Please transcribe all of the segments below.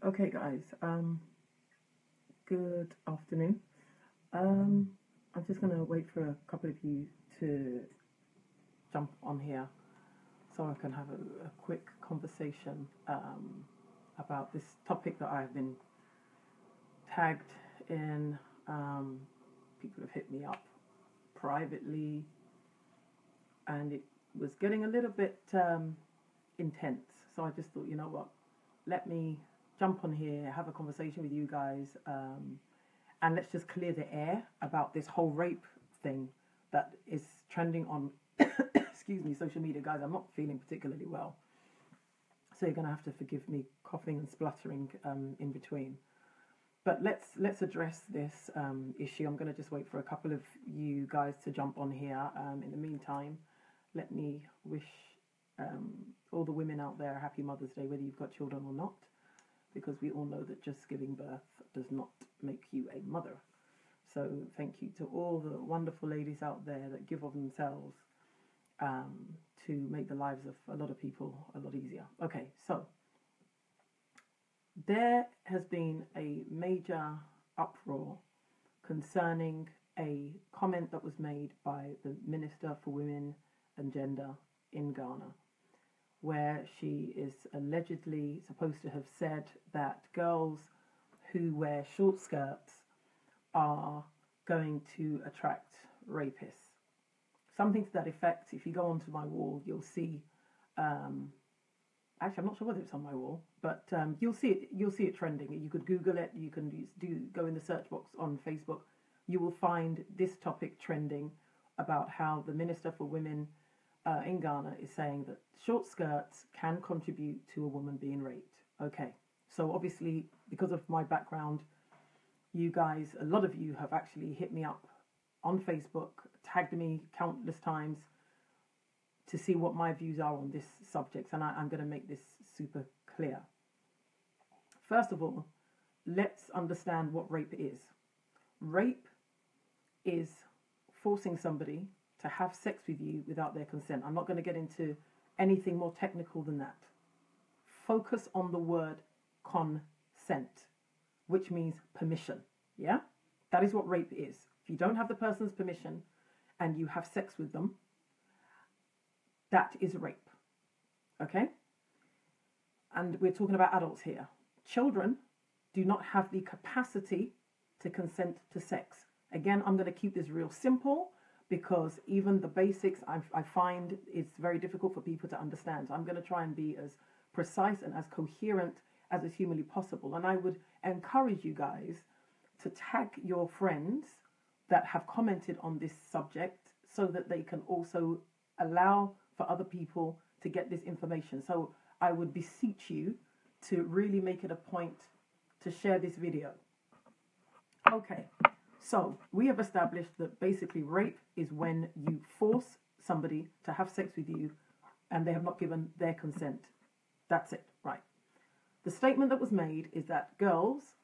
Okay, guys. Good afternoon. I'm just gonna wait for a couple of you to jump on here so I can have a quick conversation about this topic that I've been tagged in. People have hit me up privately, and it was getting a little bit intense. So I just thought, you know what, let me jump on here, have a conversation with you guys, and let's just clear the air about this whole rape thing that is trending on, excuse me, social media. Guys, I'm not feeling particularly well, so you're going to have to forgive me coughing and spluttering in between. But let's address this issue. I'm going to just wait for a couple of you guys to jump on here. In the meantime, let me wish all the women out there a happy Mother's Day, whether you've got children or not, because we all know that just giving birth does not make you a mother. So thank you to all the wonderful ladies out there that give of themselves to make the lives of a lot of people a lot easier. Okay, so there has been a major uproar concerning a comment that was made by the Minister for Women and Gender in Ghana, where she is allegedly supposed to have said that girls who wear short skirts are going to attract rapists. Something to that effect. If you go onto my wall, you'll see. Actually, I'm not sure whether it's on my wall, but you'll see it. You'll see it trending. You could Google it. You can go in the search box on Facebook. You will find this topic trending about how the Minister for Women in Ghana is saying that short skirts can contribute to a woman being raped. Okay, so obviously because of my background, you guys, a lot of you have actually hit me up on Facebook, tagged me countless times to see what my views are on this subject, and I'm going to make this super clear. First of all, let's understand what rape is. Rape is forcing somebody to have sex with you without their consent. I'm not going to get into anything more technical than that. Focus on the word consent, which means permission. Yeah? That is what rape is. If you don't have the person's permission and you have sex with them, that is rape. Okay? And we're talking about adults here. Children do not have the capacity to consent to sex. Again, I'm going to keep this real simple, because even the basics I find it's very difficult for people to understand. So I'm going to try and be as precise and as coherent as is humanly possible. And I would encourage you guys to tag your friends that have commented on this subject so that they can also allow for other people to get this information. So I would beseech you to really make it a point to share this video. Okay. So we have established that basically rape is when you force somebody to have sex with you and they have not given their consent. That's it, right? The statement that was made is that girls,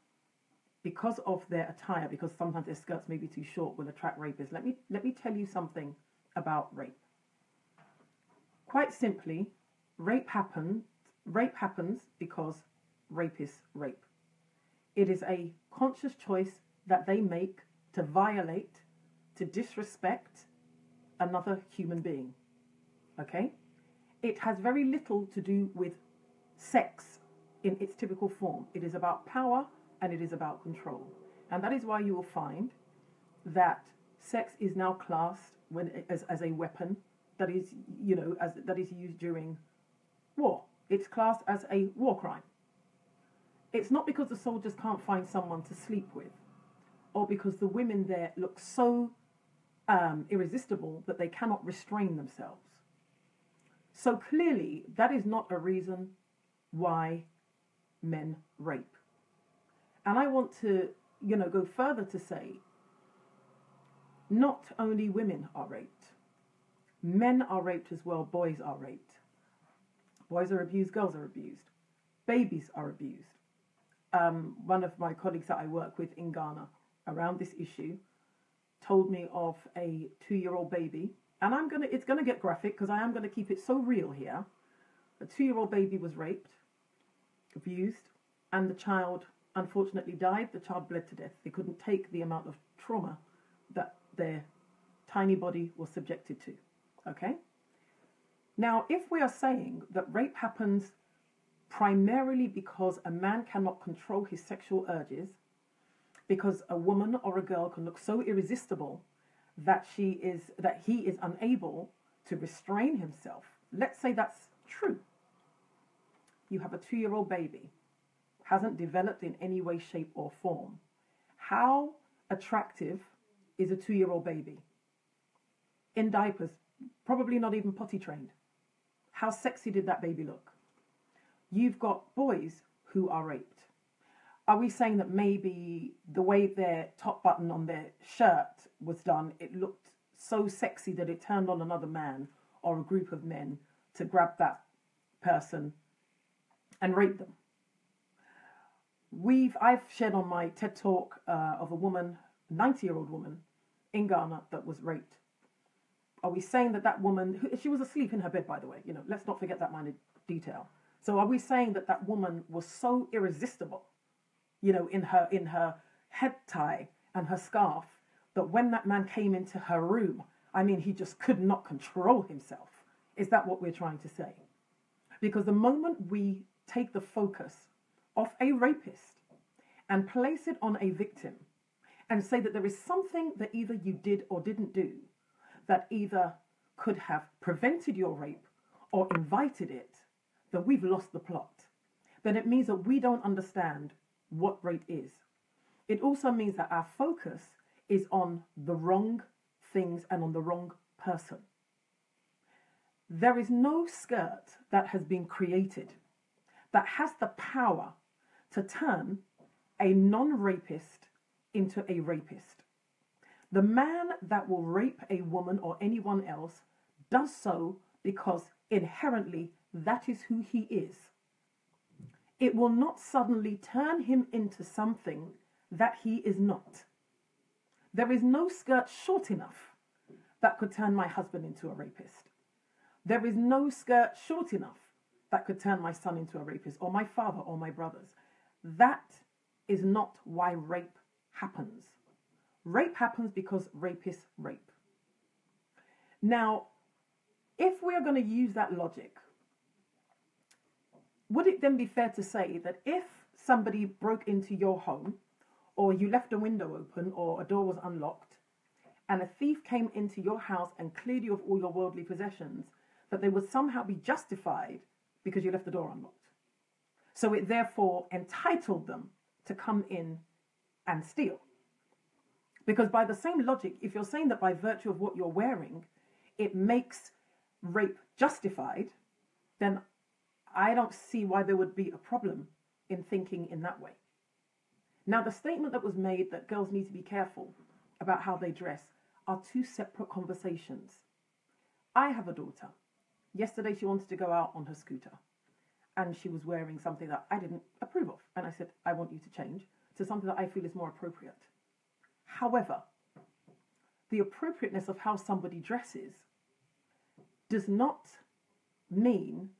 because of their attire, because sometimes their skirts may be too short, will attract rapists. Let me tell you something about rape. Quite simply, rape happens because rapists rape. It is a conscious choice that they make to violate, to disrespect another human being. Okay? It has very little to do with sex in its typical form. It is about power and it is about control. And that is why you will find that sex is now classed as a weapon that is, that is used during war. It's classed as a war crime. It's not because the soldiers can't find someone to sleep with, or because the women there look so irresistible that they cannot restrain themselves. So clearly, that is not a reason why men rape. And I want to, go further to say, not only women are raped, men are raped as well, boys are raped. Boys are abused, girls are abused, babies are abused. One of my colleagues that I work with in Ghana around this issue told me of a 2-year-old baby, and it's gonna get graphic because I am gonna keep it so real here. A 2-year-old baby was raped, abused, and the child unfortunately died. The child bled to death. They couldn't take the amount of trauma that their tiny body was subjected to. Okay? Now, if we are saying that rape happens primarily because a man cannot control his sexual urges, because a woman or a girl can look so irresistible that he is unable to restrain himself. Let's say that's true. You have a 2-year-old baby, hasn't developed in any way, shape, or form. How attractive is a 2-year-old baby? In diapers, probably not even potty trained. How sexy did that baby look? You've got boys who are raped. Are we saying that maybe the way their top button on their shirt was done, it looked so sexy that it turned on another man or a group of men to grab that person and rape them? I've shared on my TED Talk of a woman, a 90-year-old woman in Ghana that was raped. Are we saying that that woman, she was asleep in her bed, by the way, let's not forget that minor detail. So are we saying that that woman was so irresistible, in her head tie and her scarf, that when that man came into her room, he just could not control himself? Is that what we're trying to say? Because the moment we take the focus off a rapist and place it on a victim and say that there is something that either you did or didn't do that either could have prevented your rape or invited it, then we've lost the plot. Then it means that we don't understand what rape is. It also means that our focus is on the wrong things and on the wrong person. There is no skirt that has been created that has the power to turn a non-rapist into a rapist. The man that will rape a woman or anyone else does so because inherently that is who he is. It will not suddenly turn him into something that he is not. There is no skirt short enough that could turn my husband into a rapist. There is no skirt short enough that could turn my son into a rapist, or my father, or my brothers. That is not why rape happens. Rape happens because rapists rape. Now, if we are going to use that logic, would it then be fair to say that if somebody broke into your home, or you left a window open, or a door was unlocked, and a thief came into your house and cleared you of all your worldly possessions, that they would somehow be justified because you left the door unlocked? So it therefore entitled them to come in and steal. Because by the same logic, if you're saying that by virtue of what you're wearing, it makes rape justified, then I don't see why there would be a problem in thinking in that way. Now, the statement that was made that girls need to be careful about how they dress are two separate conversations. I have a daughter. Yesterday, she wanted to go out on her scooter, and she was wearing something that I didn't approve of. And I said, I want you to change to something that I feel is more appropriate. However, the appropriateness of how somebody dresses does not mean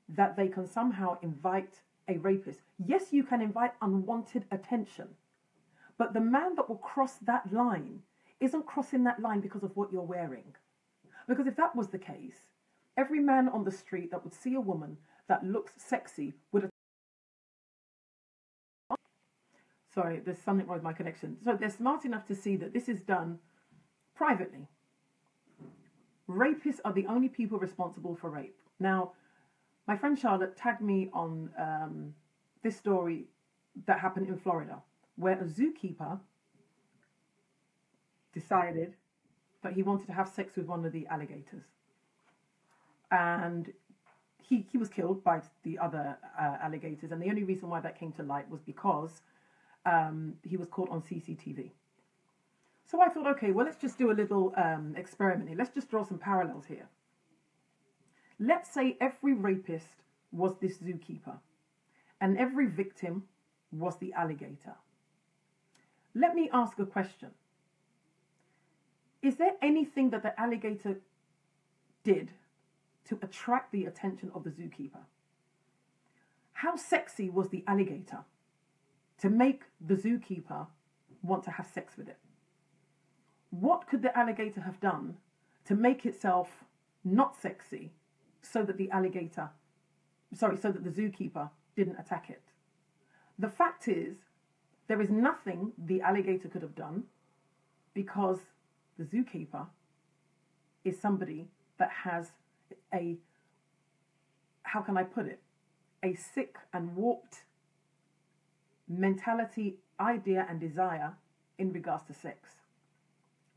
that they can somehow invite a rapist. Yes, you can invite unwanted attention, but the man that will cross that line isn't crossing that line because of what you're wearing. Because if that was the case, every man on the street that would see a woman that looks sexy would... Sorry, there's something wrong with my connection. So they're smart enough to see that this is done privately. Rapists are the only people responsible for rape. Now, my friend Charlotte tagged me on this story that happened in Florida, where a zookeeper decided that he wanted to have sex with one of the alligators. And he was killed by the other alligators. And the only reason why that came to light was because he was caught on CCTV. So I thought, okay, well, let's just do a little experiment here. Let's just draw some parallels here. Let's say every rapist was this zookeeper and every victim was the alligator. Let me ask a question. Is there anything that the alligator did to attract the attention of the zookeeper? How sexy was the alligator to make the zookeeper want to have sex with it? What could the alligator have done to make itself not sexy so that the zookeeper didn't attack it? The fact is, there is nothing the alligator could have done, because the zookeeper is somebody that has a, how can I put it, a sick and warped mentality, idea and desire in regards to sex.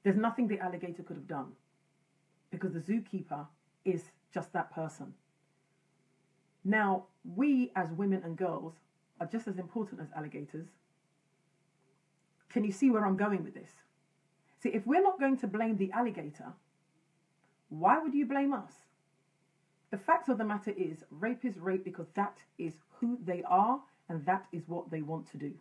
There's nothing the alligator could have done, because the zookeeper is just that person. Now, we as women and girls are just as important as alligators. Can you see where I'm going with this? See, if we're not going to blame the alligator, why would you blame us? The fact of the matter is, rape is rape because that is who they are and that is what they want to do.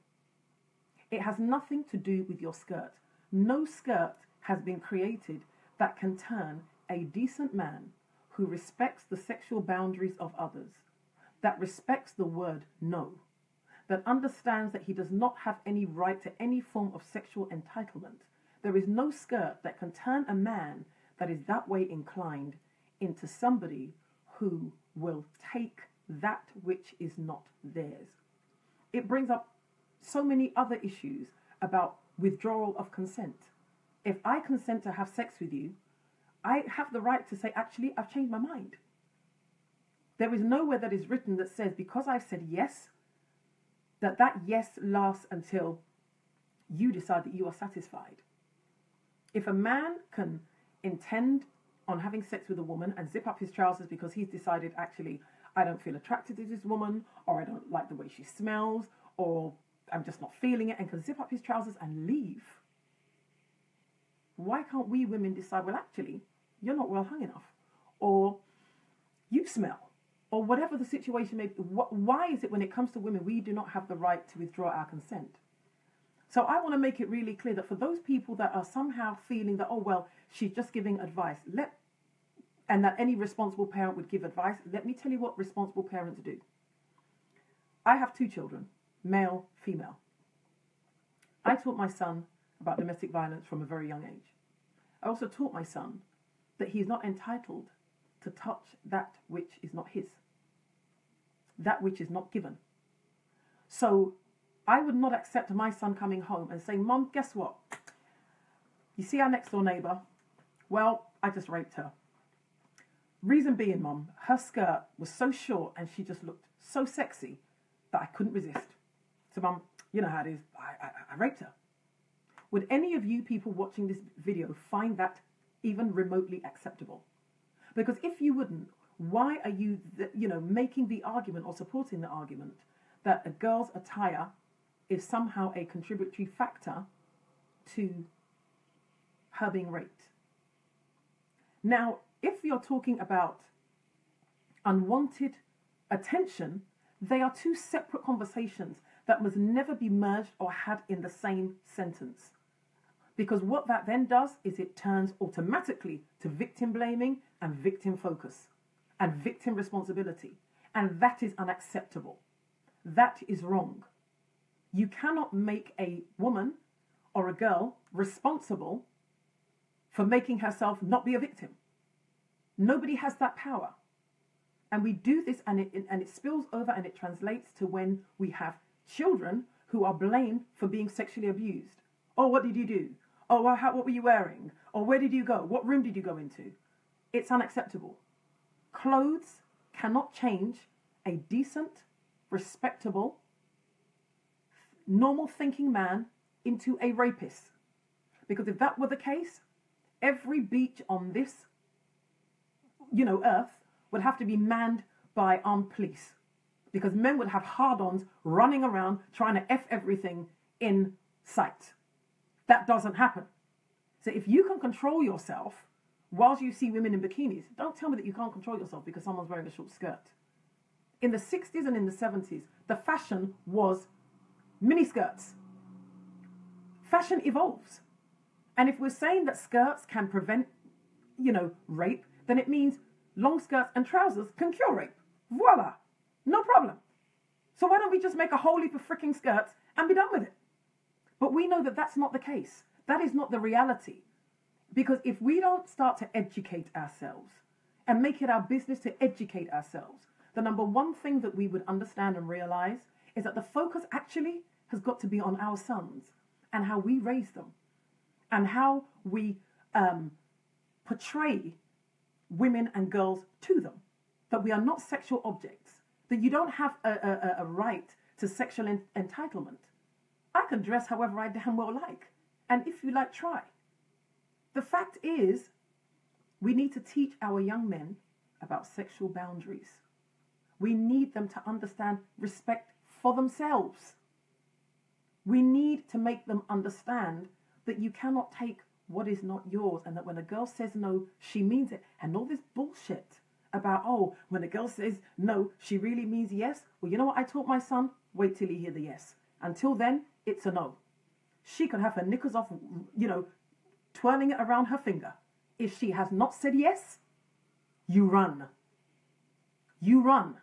It has nothing to do with your skirt. No skirt has been created that can turn a decent man who respects the sexual boundaries of others, that respects the word no, that understands that he does not have any right to any form of sexual entitlement. There is no skirt that can turn a man that is that way inclined into somebody who will take that which is not theirs. It brings up so many other issues about withdrawal of consent. If I consent to have sex with you, I have the right to say, actually, I've changed my mind. There is nowhere that is written that says, because I've said yes, that yes lasts until you decide that you are satisfied. If a man can intend on having sex with a woman and zip up his trousers because he's decided, actually, I don't feel attracted to this woman, or I don't like the way she smells, or I'm just not feeling it, and can zip up his trousers and leave, why can't we women decide, well, actually, you're not well hung enough, or you smell, or whatever the situation may be? Why is it when it comes to women, we do not have the right to withdraw our consent? So I want to make it really clear that for those people that are somehow feeling that, oh, well, she's just giving advice, and that any responsible parent would give advice, let me tell you what responsible parents do. I have 2 children, male, female. I taught my son about domestic violence from a very young age. I also taught my son that he is not entitled to touch that which is not his, that which is not given. So I would not accept my son coming home and saying, Mom, guess what? You see our next door neighbour? Well, I just raped her. Reason being, Mom, her skirt was so short and she just looked so sexy that I couldn't resist. So, Mom, you know how it is. I raped her. Would any of you people watching this video find that even remotely acceptable? Because if you wouldn't, why are you, making the argument or supporting the argument that a girl's attire is somehow a contributory factor to her being raped? Now, if you're talking about unwanted attention, they are 2 separate conversations that must never be merged or had in the same sentence. Because what that then does is it turns automatically to victim blaming and victim focus and victim responsibility. And that is unacceptable. That is wrong. You cannot make a woman or a girl responsible for making herself not be a victim. Nobody has that power. And we do this and it spills over and it translates to when we have children who are blamed for being sexually abused. Oh, what did you do? Oh, well, what were you wearing? Or where did you go? What room did you go into? It's unacceptable. Clothes cannot change a decent, respectable, normal thinking man into a rapist. Because if that were the case, every beach on this, earth would have to be manned by armed police. Because men would have hard-ons running around trying to F everything in sight. That doesn't happen. So if you can control yourself whilst you see women in bikinis, don't tell me that you can't control yourself because someone's wearing a short skirt. In the 60s and in the 70s, the fashion was miniskirts. Fashion evolves. And if we're saying that skirts can prevent, rape, then it means long skirts and trousers can cure rape. Voila. No problem. So why don't we just make a whole heap of freaking skirts and be done with it? But we know that that's not the case. That is not the reality. Because if we don't start to educate ourselves and make it our business to educate ourselves, the number one thing that we would understand and realize is that the focus actually has got to be on our sons and how we raise them and how we portray women and girls to them. That we are not sexual objects. That you don't have a right to sexual entitlement. I can dress however I damn well like. And if you like, try. The fact is, we need to teach our young men about sexual boundaries. We need them to understand respect for themselves. We need to make them understand that you cannot take what is not yours, and that when a girl says no, she means it. And all this bullshit about, oh, when a girl says no, she really means yes. Well, you know what I taught my son? Wait till you hear the yes. Until then, it's a no. She can have her knickers off, twirling it around her finger. If she has not said yes, you run. You run.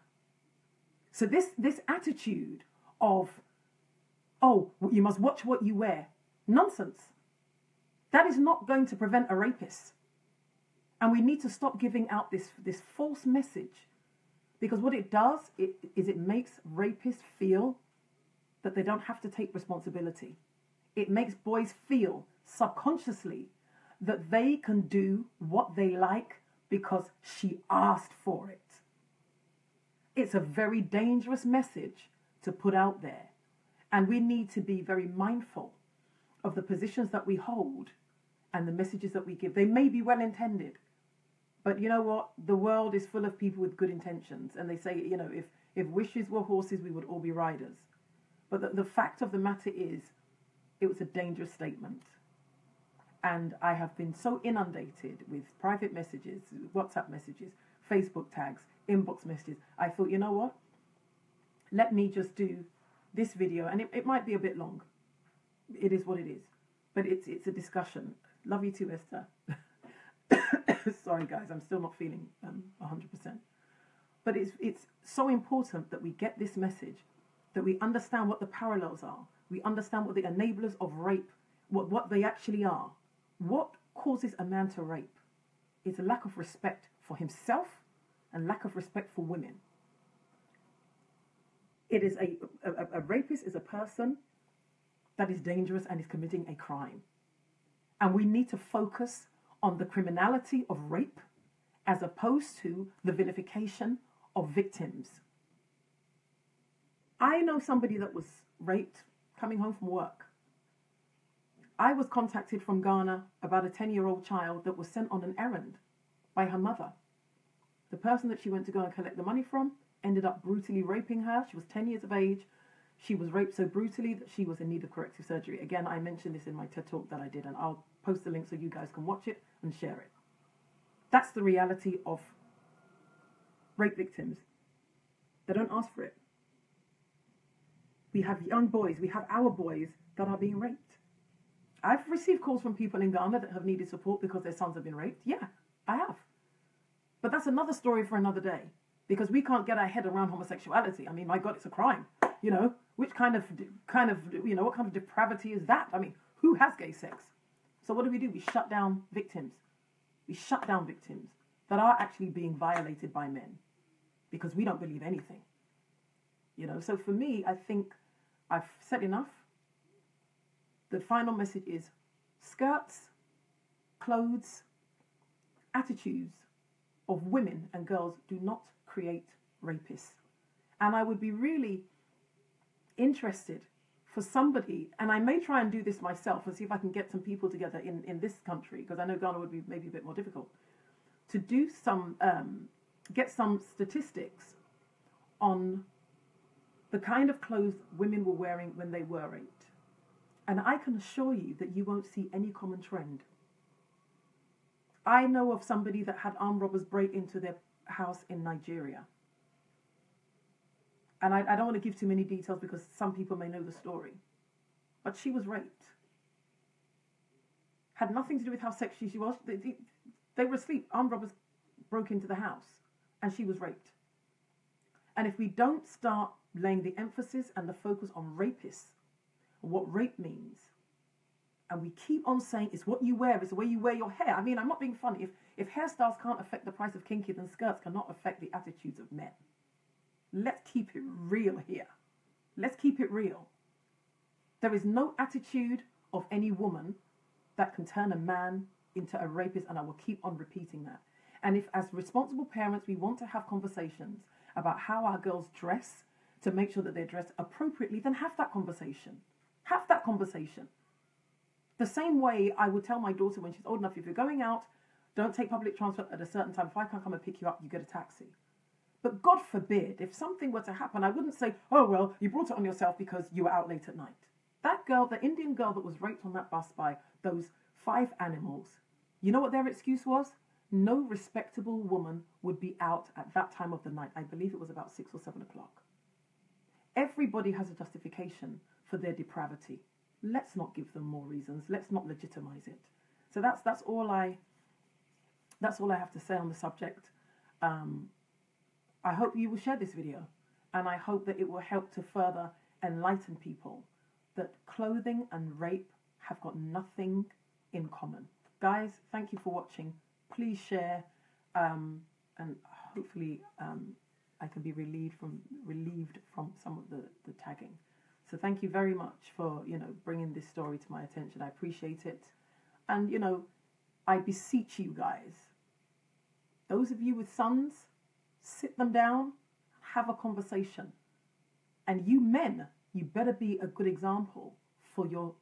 So this attitude of, oh, you must watch what you wear. Nonsense. That is not going to prevent a rapist. And we need to stop giving out this false message. Because what it does is it makes rapists feel that they don't have to take responsibility. It makes boys feel subconsciously that they can do what they like because she asked for it. It's a very dangerous message to put out there. And we need to be very mindful of the positions that we hold and the messages that we give. They may be well intended, but you know what? The world is full of people with good intentions. And they say, if wishes were horses, we would all be riders. But the fact of the matter is, it was a dangerous statement. And I have been so inundated with private messages, WhatsApp messages, Facebook tags, inbox messages. I thought, you know what? Let me just do this video. And it might be a bit long. It is what it is. But it's a discussion. Love you too, Esther. Sorry, guys. I'm still not feeling 100%. But it's so important that we get this message, that we understand what the parallels are. We understand what the enablers of rape, what they actually are. What causes a man to rape is a lack of respect for himself and lack of respect for women. It is a rapist is a person that is dangerous and is committing a crime. And we need to focus on the criminality of rape as opposed to the vilification of victims. I know somebody that was raped coming home from work. I was contacted from Ghana about a 10-year-old child that was sent on an errand by her mother. The person that she went to go and collect the money from ended up brutally raping her. She was 10 years of age. She was raped so brutally that she was in need of corrective surgery. Again, I mentioned this in my TED Talk that I did, and I'll post the link so you guys can watch it and share it. That's the reality of rape victims. They don't ask for it. We have young boys, we have our boys that are being raped. I've received calls from people in Ghana that have needed support because their sons have been raped. Yeah, I have. But that's another story for another day, because we can't get our head around homosexuality. I mean, my God, it's a crime. Which kind of, what kind of depravity is that? I mean, who has gay sex? So what do? We shut down victims. We shut down victims that are actually being violated by men because we don't believe anything. So for me, I think I've said enough. The final message is skirts, clothes, attitudes of women and girls do not create rapists. And I would be really interested for somebody, and I may try and do this myself and see if I can get some people together in this country, because I know Ghana would be maybe a bit more difficult, to do get some statistics on the kind of clothes women were wearing when they were raped. And I can assure you that you won't see any common trend. I know of somebody that had armed robbers break into their house in Nigeria. And I don't want to give too many details because some people may know the story. But she was raped. Had nothing to do with how sexy she was. They were asleep. Armed robbers broke into the house and she was raped. And if we don't start laying the emphasis and the focus on rapists, what rape means. And we keep on saying it's what you wear, it's the way you wear your hair. I mean, I'm not being funny. If hairstyles can't affect the price of kinky, then skirts cannot affect the attitudes of men. Let's keep it real here. Let's keep it real. There is no attitude of any woman that can turn a man into a rapist, and I will keep on repeating that. And if, as responsible parents, we want to have conversations about how our girls dress to make sure that they're dressed appropriately, then have that conversation. Have that conversation. The same way I would tell my daughter when she's old enough, if you're going out, don't take public transport at a certain time. If I can't come and pick you up, you get a taxi. But God forbid, if something were to happen, I wouldn't say, oh, well, you brought it on yourself because you were out late at night. That girl, the Indian girl that was raped on that bus by those 5 animals, you know what their excuse was? No respectable woman would be out at that time of the night. I believe it was about 6 or 7 o'clock. Everybody has a justification for their depravity. Let's not give them more reasons. Let's not legitimize it. So that's all I have to say on the subject. I hope you will share this video, and I hope that it will help to further enlighten people that clothing and rape have got nothing in common. Guys, thank you for watching. Please share, and hopefully I can be relieved from some of the tagging. So thank you very much for, bringing this story to my attention. I appreciate it. And, I beseech you guys, those of you with sons, sit them down, have a conversation. And you men, you better be a good example for your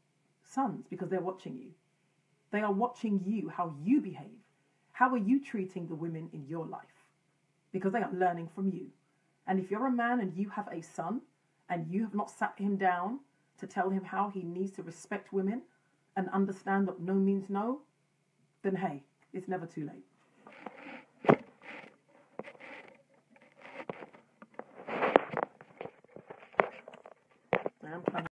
sons, because they're watching you. They are watching you, how you behave. How are you treating the women in your life? Because they are learning from you. And if you're a man and you have a son, and you have not sat him down to tell him how he needs to respect women and understand that no means no, then hey, it's never too late. I'm trying